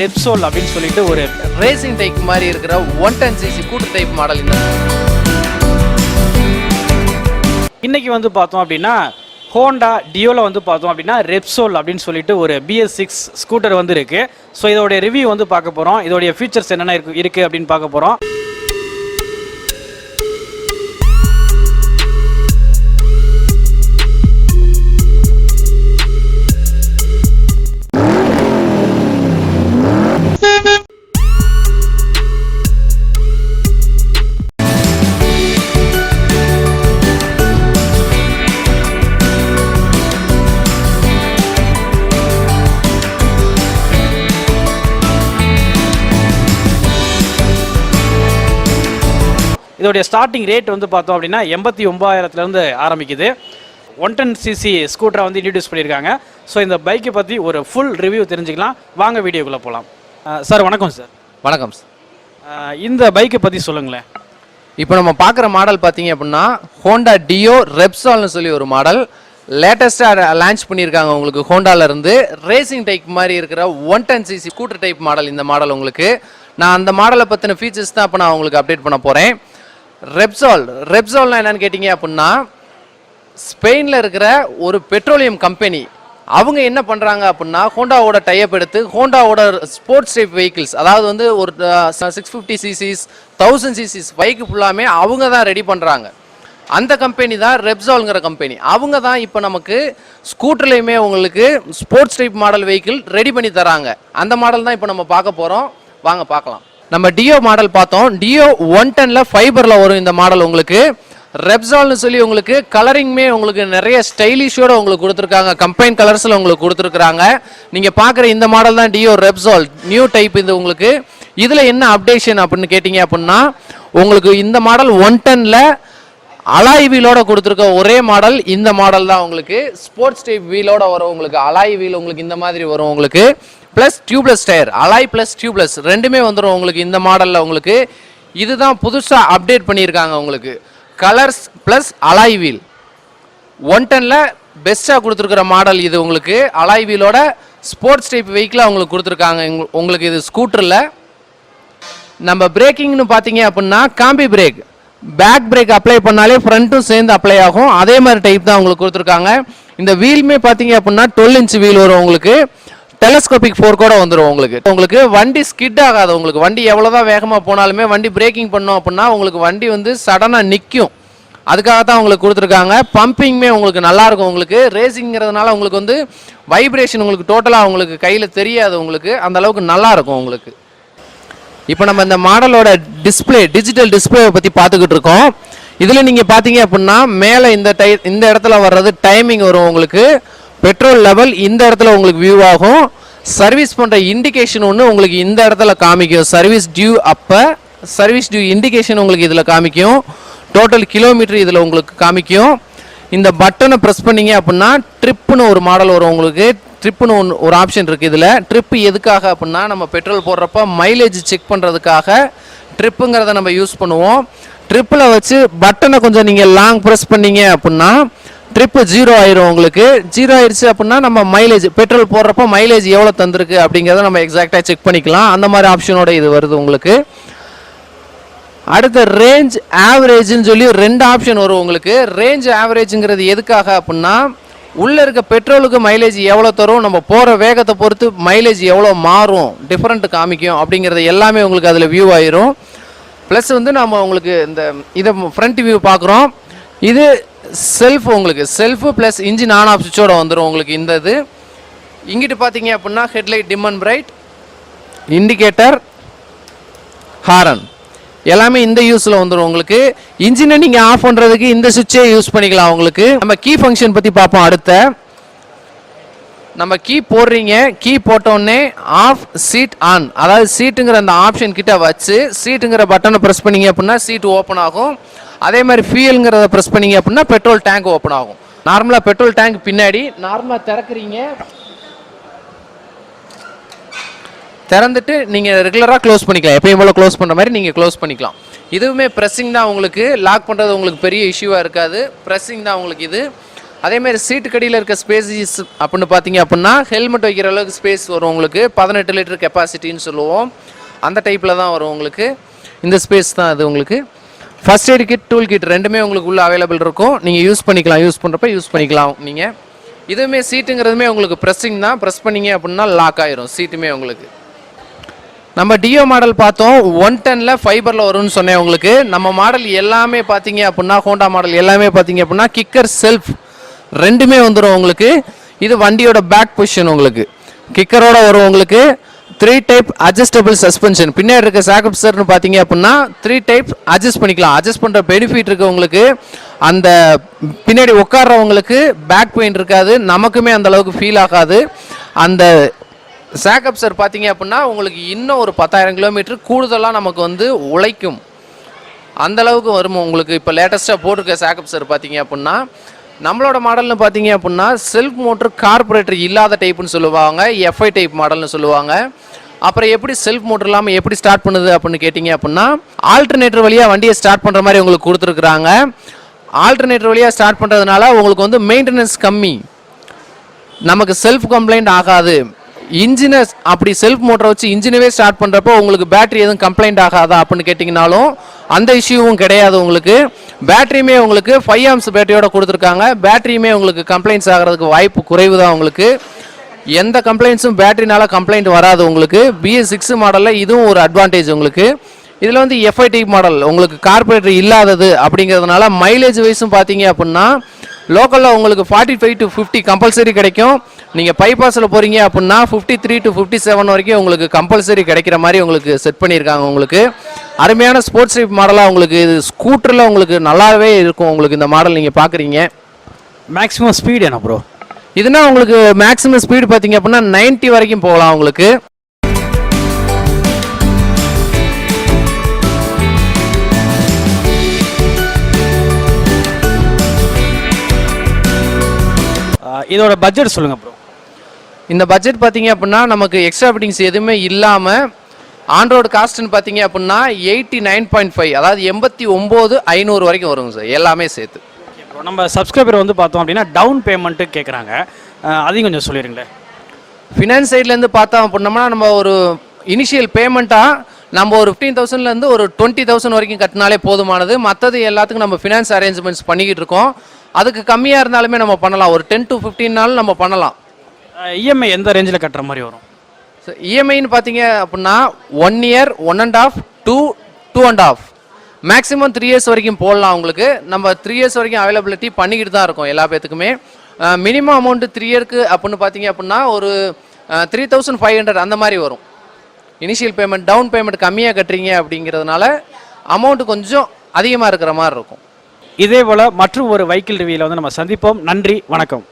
ரெப்சோல் அப்படின்னு சொல்லிட்டு ஒரு ரேசிங் டைப் மாதிரி இருக்கிற 110cc ஸ்கூட்டர் டைப் மாடல். இன்னைக்கு வந்து பார்த்தோம் அப்படின்னா ஹோண்டா டியோவில் வந்து பார்த்தோம் அப்படின்னா ரெப்சோல் அப்படின்னு சொல்லிட்டு ஒரு BS6 ஸ்கூட்டர் வந்து இருக்கு. ஸோ இதோடைய ரிவ்யூ வந்து பார்க்க போகிறோம். இதோடைய ஃபீச்சர்ஸ் என்னென்ன இருக்கு அப்படின்னு பார்க்க போகிறோம். இதோடைய ஸ்டார்டிங் ரேட் வந்து பார்த்தோம் அப்படின்னா 89,000 ஆரம்பிக்குது. 110cc ஸ்கூட்டரை வந்து இன்ட்ரடியூஸ் பண்ணியிருக்காங்க. ஸோ இந்த பைக்கை பற்றி ஒரு ஃபுல் ரிவ்யூ தெரிஞ்சுக்கலாம். வாங்க வீடியோக்குள்ளே போகலாம். சார் வணக்கம் சார். வணக்கம் சார். இந்த பைக்கை பற்றி சொல்லுங்களேன். இப்போ நம்ம பார்க்குற மாடல் பார்த்தீங்க அப்படின்னா ஹோண்டா டியோ ரெப்சால்னு சொல்லி ஒரு மாடல் லேட்டஸ்ட்டாக லான்ச் பண்ணியிருக்காங்க. உங்களுக்கு ஹோண்டாவிலேருந்து ரேசிங் டைப் மாதிரி இருக்கிற 110cc ஸ்கூட்டர் டைப் மாடல். இந்த மாடல் உங்களுக்கு நான் அந்த மாடலை பற்றின ஃபீச்சர்ஸ் தான் இப்போ நான் உங்களுக்கு அப்டேட் பண்ண போகிறேன். ரெப்சால்னா என்னன்னு கேட்டிங்க அப்படின்னா ஸ்பெயினில் இருக்கிற ஒரு பெட்ரோலியம் கம்பெனி. அவங்க என்ன பண்ணுறாங்க அப்படின்னா ஹோண்டாவோட டைப் எடுத்து ஹோண்டாவோட ஸ்போர்ட்ஸ் டைப் வெஹிக்கிள்ஸ், அதாவது வந்து ஒரு 650cc 1000cc பைக்கு ஃபுல்லாமே அவங்க தான் ரெடி பண்ணுறாங்க. அந்த கம்பெனி தான் ரெப்சால்ங்கிற கம்பெனி. அவங்க தான் இப்போ நமக்கு ஸ்கூட்டர்லேயுமே உங்களுக்கு sports type model vehicle ready பண்ணி தராங்க. அந்த மாடல் தான் இப்போ நம்ம பார்க்க போகிறோம். வாங்க பார்க்கலாம். நம்ம டியோ மாடல் பார்த்தோம். டியோ 110ல ஃபைபரில் வரும் இந்த மாடல். உங்களுக்கு ரெப்சால்னு சொல்லி உங்களுக்கு கலரிங்குமே உங்களுக்கு நிறைய ஸ்டைலிஷோட உங்களுக்கு கொடுத்துருக்காங்க. கம்பைன் கலர்ஸில் உங்களுக்கு கொடுத்துருக்குறாங்க. நீங்கள் பார்க்குற இந்த மாடல் தான் டியோ ரெப்சால் நியூ டைப். இது உங்களுக்கு இதில் என்ன அப்டேஷன் அப்படின்னு கேட்டிங்க அப்படின்னா உங்களுக்கு இந்த மாடல் 110ல அலாய் வீலோட கொடுத்துருக்க ஒரே மாடல் இந்த மாடல் தான். உங்களுக்கு ஸ்போர்ட்ஸ் டைப் வீலோட வரும். உங்களுக்கு அலாய் வீல் உங்களுக்கு இந்த மாதிரி வரும். உங்களுக்கு plus tubeless tyre, alloy plus tubeless ரெண்டுமே வந்துடும் உங்களுக்கு இந்த மாடலில். உங்களுக்கு இதுதான் புதுசாக அப்டேட் பண்ணியிருக்காங்க. உங்களுக்கு கலர்ஸ் ப்ளஸ் அலாய் வீல் 110ல பெஸ்ட்டாக கொடுத்துருக்குற மாடல் இது. உங்களுக்கு அலாய் வீலோட ஸ்போர்ட்ஸ் டைப் வெஹிக்கிளாக உங்களுக்கு கொடுத்துருக்காங்க. உங்களுக்கு இது ஸ்கூட்டரில் நம்ம பிரேக்கிங்னு பார்த்தீங்க அப்படின்னா combi brake, back brake apply பண்ணாலே ஃப்ரண்ட்டும் சேர்ந்து அப்ளை ஆகும். அதே மாதிரி டைப் தான் உங்களுக்கு கொடுத்துருக்காங்க. இந்த வீலுமே பார்த்தீங்க அப்படின்னா 12 inch வீல் வரும். உங்களுக்கு டெலஸ்கோபிக் ஃபோர்க்கோட வந்துடும். உங்களுக்கு வண்டி ஸ்கிட் ஆகாது. உங்களுக்கு வண்டி எவ்வளோதான் வேகமாக போனாலுமே வண்டி பிரேக்கிங் பண்ணோம் அப்படின்னா உங்களுக்கு வண்டி வந்து சடனாக நிற்கும். அதுக்காக தான் உங்களுக்கு கொடுத்துருக்காங்க. பம்பிங்குமே உங்களுக்கு நல்லாயிருக்கும். உங்களுக்கு ரேசிங்கிறதுனால உங்களுக்கு வந்து வைப்ரேஷன் உங்களுக்கு டோட்டலாக உங்களுக்கு கையில் தெரியாது. உங்களுக்கு அந்த அளவுக்கு நல்லாயிருக்கும். உங்களுக்கு இப்போ நம்ம இந்த மாடலோட டிஸ்பிளே, டிஜிட்டல் டிஸ்பிளேவை பற்றி பார்த்துக்கிட்டு இருக்கோம். இதில் நீங்கள் பார்த்தீங்க அப்படின்னா மேலே இந்த இடத்துல வர்றது டைமிங் வரும். உங்களுக்கு பெட்ரோல் லெவல் இந்த இடத்துல உங்களுக்கு வியூ ஆகும். சர்வீஸ் பண்ணுற இண்டிகேஷன் ஒன்று உங்களுக்கு இந்த இடத்துல காமிக்கும். சர்வீஸ் டியூ அப்போ சர்வீஸ் டியூ இண்டிகேஷன் உங்களுக்கு இதில் காமிக்கும். டோட்டல் கிலோமீட்டர் இதில் உங்களுக்கு காமிக்கும். இந்த பட்டனை ப்ரெஸ் பண்ணிங்க அப்படின்னா ட்ரிப்புன்னு ஒரு மாடல் வரும். உங்களுக்கு ட்ரிப்புன்னு ஒரு ஆப்ஷன் இருக்குது. இதில் ட்ரிப்பு எதுக்காக அப்படின்னா நம்ம பெட்ரோல் போடுறப்ப மைலேஜ் செக் பண்ணுறதுக்காக ட்ரிப்புங்கிறத நம்ம யூஸ் பண்ணுவோம். ட்ரிப்பில் வச்சு பட்டனை கொஞ்சம் நீங்கள் லாங் ப்ரெஸ் பண்ணிங்க அப்படின்னா ட்ரிப்பு 0 ஆயிரும். உங்களுக்கு 0 ஆயிடுச்சு அப்படின்னா நம்ம மைலேஜ் பெட்ரோல் போடுறப்ப மைலேஜ் எவ்வளோ தந்திருக்கு அப்படிங்கிறத நம்ம எக்ஸாக்டாக செக் பண்ணிக்கலாம். அந்த மாதிரி ஆப்ஷனோட இது வருது. உங்களுக்கு அடுத்த ரேஞ்ச் ஆவரேஜ்னு சொல்லி 2 ஆப்ஷன் வரும். உங்களுக்கு ரேஞ்ச் ஆவரேஜுங்கிறது எதுக்காக அப்படின்னா உள்ளே இருக்க பெட்ரோலுக்கு மைலேஜ் எவ்வளோ தரும், நம்ம போகிற வேகத்தை பொறுத்து மைலேஜ் எவ்வளோ மாறும், டிஃப்ரெண்ட் காமிக்கும் அப்படிங்கிறது எல்லாமே உங்களுக்கு அதில் வியூ ஆயிரும். ப்ளஸ் வந்து நம்ம உங்களுக்கு இதை ஃப்ரண்ட் வியூ பார்க்குறோம். இது செல்ஃப், உங்களுக்கு self plus engine on off சுவிட்சோட வந்துடும். உங்களுக்கு இந்த இது இங்கிட்டு பார்த்தீங்க அப்படின்னா headlight dim and bright, indicator, horn எல்லாமே இந்த யூஸில் வந்துடும். உங்களுக்கு இன்ஜினை நீங்கள் ஆஃப் பண்ணுறதுக்கு இந்த சுவிட்சே யூஸ் பண்ணிக்கலாம். உங்களுக்கு நம்ம கீ ஃபங்க்ஷன் பற்றி பார்ப்போம். அடுத்த நம்ம கீ போடுறீங்க, கீ போட்டோடனே ஆஃப் சீட் ஆன், அதாவது சீட்டுங்கிற அந்த ஆப்ஷன் கிட்ட வச்சு சீட்டுங்கிற பட்டனை ப்ரெஸ் பண்ணிங்க அப்படின்னா சீட் ஓப்பன் ஆகும். அதே மாதிரி ஃபியூயலுங்கிறத ப்ரெஸ் பண்ணிங்க அப்படின்னா பெட்ரோல் டேங்க் ஓப்பன் ஆகும். நார்மலாக பெட்ரோல் டேங்க் பின்னாடி நார்மலாக திறக்கிறீங்க, திறந்துட்டு நீங்கள் ரெகுலராக க்ளோஸ் பண்ணிக்கலாம். எப்பயும் போல் க்ளோஸ் பண்ணுற மாதிரி நீங்கள் க்ளோஸ் பண்ணிக்கலாம். இதுவுமே ப்ரெஸ்ஸிங் தான். உங்களுக்கு லாக் பண்ணுறது உங்களுக்கு பெரிய இஷ்யூவாக இருக்காது. ப்ரெஸ்ஸிங் தான் உங்களுக்கு இது. அதேமாதிரி சீட்டு கடியில் இருக்க ஸ்பேஸஸ் அப்படின்னு பார்த்தீங்க அப்படின்னா ஹெல்மெட் வைக்கிற அளவுக்கு ஸ்பேஸ் வரும் உங்களுக்கு. 18 லிட்டர் கெப்பாசிட்டின்னு சொல்லுவோம். அந்த டைப்பில் தான் வரும் உங்களுக்கு. இந்த ஸ்பேஸ் தான் அது உங்களுக்கு. First aid kit, tool kit ரெண்டுமே உங்களுக்கு உள்ள அவைலபிள் இருக்கும். நீங்கள் யூஸ் பண்ணிக்கலாம், யூஸ் பண்ணுறப்ப யூஸ் பண்ணிக்கலாம் நீங்கள். இதுவுமே சீட்டுங்கிறதுமே உங்களுக்கு ப்ரெஸ்ஸிங் தான். ப்ரெஸ் பண்ணிங்க அப்படின்னா லாக் ஆயிரும் சீட்டுமே உங்களுக்கு. நம்ம டியோ மாடல் பார்த்தோம், 110ல் ஃபைபரில் வரும்னு சொன்னேன் உங்களுக்கு. நம்ம மாடல் எல்லாமே பார்த்தீங்க அப்படின்னா ஹோண்டா மாடல் எல்லாமே பார்த்தீங்க அப்படின்னா கிக்கர் செல்ஃப் ரெண்டுமே வந்துடும் உங்களுக்கு. இது வண்டியோட பேக் பொசிஷன் உங்களுக்கு கிக்கரோட வரும் உங்களுக்கு. 3 டைப் அட்ஜஸ்டபிள் சஸ்பென்ஷன். பின்னாடி இருக்க சாக்கப்சர்னு பார்த்தீங்க அப்படின்னா 3 டைப் அட்ஜஸ்ட் பண்ணிக்கலாம். அட்ஜஸ்ட் பண்ணுற பெனிஃபிட் இருக்குது உங்களுக்கு. அந்த பின்னாடி உட்கார்றவங்களுக்கு பேக் பெயின் இருக்காது, நமக்குமே அந்த அளவுக்கு ஃபீல் ஆகாது. அந்த சாக்கப்சர் பார்த்தீங்க அப்படின்னா உங்களுக்கு இன்னும் ஒரு 10,000 கிலோமீட்டர் கூடுதலாக நமக்கு வந்து உழைக்கும். அந்த அளவுக்கு வரும் உங்களுக்கு. இப்போ லேட்டஸ்ட்டாக போட்டிருக்க சாக்கப்சர் பார்த்தீங்க அப்படின்னா நம்மளோட மாடல்னு பார்த்தீங்க அப்படின்னா செல்ஃப் மோட்டர் கார்பரேட்டர் இல்லாத டைப்புன்னு சொல்லுவாங்க, எஃப்ஐ டைப் மாடல்னு சொல்லுவாங்க. அப்புறம் எப்படி செல்ஃப் மோட்டர் இல்லாமல் எப்படி ஸ்டார்ட் பண்ணுது அப்படின்னு கேட்டிங்க அப்படின்னா ஆல்டர்னேட்டர் வழியாக வண்டியை ஸ்டார்ட் பண்ணுற மாதிரி உங்களுக்கு கொடுத்துருக்குறாங்க. ஆல்டர்னேட்டர் வழியாக ஸ்டார்ட் பண்ணுறதுனால உங்களுக்கு வந்து மெயின்டெனன்ஸ் கம்மி, நமக்கு செல்ஃப் கம்ப்ளைண்ட் ஆகாது. இன்ஜினை அப்படி செல்ஃப் மோட்டரை வச்சு இன்ஜினவே ஸ்டார்ட் பண்ணுறப்போ உங்களுக்கு பேட்டரி எதுவும் கம்ப்ளைண்ட் ஆகாதா அப்படின்னு கேட்டிங்கனாலும் அந்த இஷ்யூவும் கிடையாது உங்களுக்கு. பேட்டரியுமே உங்களுக்கு 5 ஆம்ஸ் பேட்டரியோட கொடுத்துருக்காங்க. பேட்டரியுமே உங்களுக்கு கம்ப்ளைண்ட்ஸ் ஆகிறதுக்கு வாய்ப்பு குறைவு தான் உங்களுக்கு. எந்த கம்ப்ளைண்ட்ஸும் பேட்டரினால கம்ப்ளைண்ட் வராது உங்களுக்கு. BS6 மாடலில் இதுவும் ஒரு அட்வான்டேஜ் உங்களுக்கு. இதில் வந்து எஃப்ஐ டைப் மாடல் உங்களுக்கு கார்பரேட்டர் இல்லாதது அப்படிங்கிறதுனால மைலேஜ் வைஸும் பார்த்தீங்க அப்படின்னா லோக்கலில் உங்களுக்கு 45 to 50 கம்பல்சரி கிடைக்கும். நீங்கள் பைபாஸில் போகிறீங்க அப்படின்னா 53 to 57 வரைக்கும் உங்களுக்கு கம்பல்சரி கிடைக்கிற மாதிரி உங்களுக்கு செட் பண்ணியிருக்காங்க. உங்களுக்கு அருமையான ஸ்போர்ட்ஸ் டைப் மாடலாக உங்களுக்கு இது ஸ்கூட்டரில் உங்களுக்கு நல்லாவே இருக்கும். உங்களுக்கு இந்த மாடல் நீங்கள் பார்க்குறீங்க. மேக்ஸிமம் ஸ்பீடு என்ன ப்ரோ? இதுனா உங்களுக்கு மேக்ஸிமம் ஸ்பீடு பார்த்தீங்க அப்படின்னா 90 வரைக்கும் போகலாம் உங்களுக்கு. இதோட பட்ஜெட் சொல்லுங்கள் ப்ரோ. இந்த பட்ஜெட் பார்த்தீங்க அப்படின்னா நமக்கு எக்ஸ்ட்ரா ஃபிட்டிங்ஸ் எதுவுமே இல்லாமல் ஆன்ரோடு காஸ்ட்னு பார்த்தீங்க அப்படின்னா 89.5, அதாவது 89,500 வரைக்கும் வருங்க சார், எல்லாமே சேர்த்து. நம்ம சப்ஸ்கிரைபர் வந்து பார்த்தோம் அப்படின்னா டவுன் பேமெண்ட்டு கேட்குறாங்க, அதையும் கொஞ்சம் சொல்லிடுங்களேன். ஃபினான்ஸ் சைட்லேருந்து பார்த்தோம் அப்படின்னோம்னா நம்ம ஒரு இனிஷியல் பேமெண்ட்டாக நம்ம ஒரு 15,000லேருந்து ஒரு 20,000 வரைக்கும் கட்டினாலே போதுமானது. மற்றது எல்லாத்துக்கும் நம்ம ஃபினான்ஸ் அரேஞ்ச்மெண்ட்ஸ் பண்ணிக்கிட்டு இருக்கோம். அதுக்கு கம்மியாக இருந்தாலுமே நம்ம பண்ணலாம். ஒரு 10 to 15 நாள் நம்ம பண்ணலாம். இஎம்ஐ எந்த ரேஞ்சில் கட்டுற மாதிரி வரும்? ஸோ இஎம்ஐன்னு பார்த்தீங்க அப்படின்னா 1 year, 1.5, 2, 2.5, மேக்ஸிமம் 3 years வரைக்கும் போடலாம் உங்களுக்கு. நம்ம 3 years வரைக்கும் அவைலபிலிட்டி பண்ணிக்கிட்டு தான் இருக்கோம் எல்லா பேத்துக்குமே. மினிமம் அமௌண்ட்டு 3 yearக்கு அப்படின்னு பார்த்தீங்க அப்படின்னா ஒரு 3,500 அந்த மாதிரி வரும். இனிஷியல் பேமெண்ட் டவுன் பேமெண்ட் கம்மியாக கட்டுறீங்க அப்படிங்கிறதுனால அமௌண்ட்டு கொஞ்சம் அதிகமாக இருக்கிற மாதிரி இருக்கும். இதே போல் மற்றும் ஒரு வெஹிக்கிள் ரிவ்யூவில் வந்து நம்ம சந்திப்போம். நன்றி, வணக்கம்.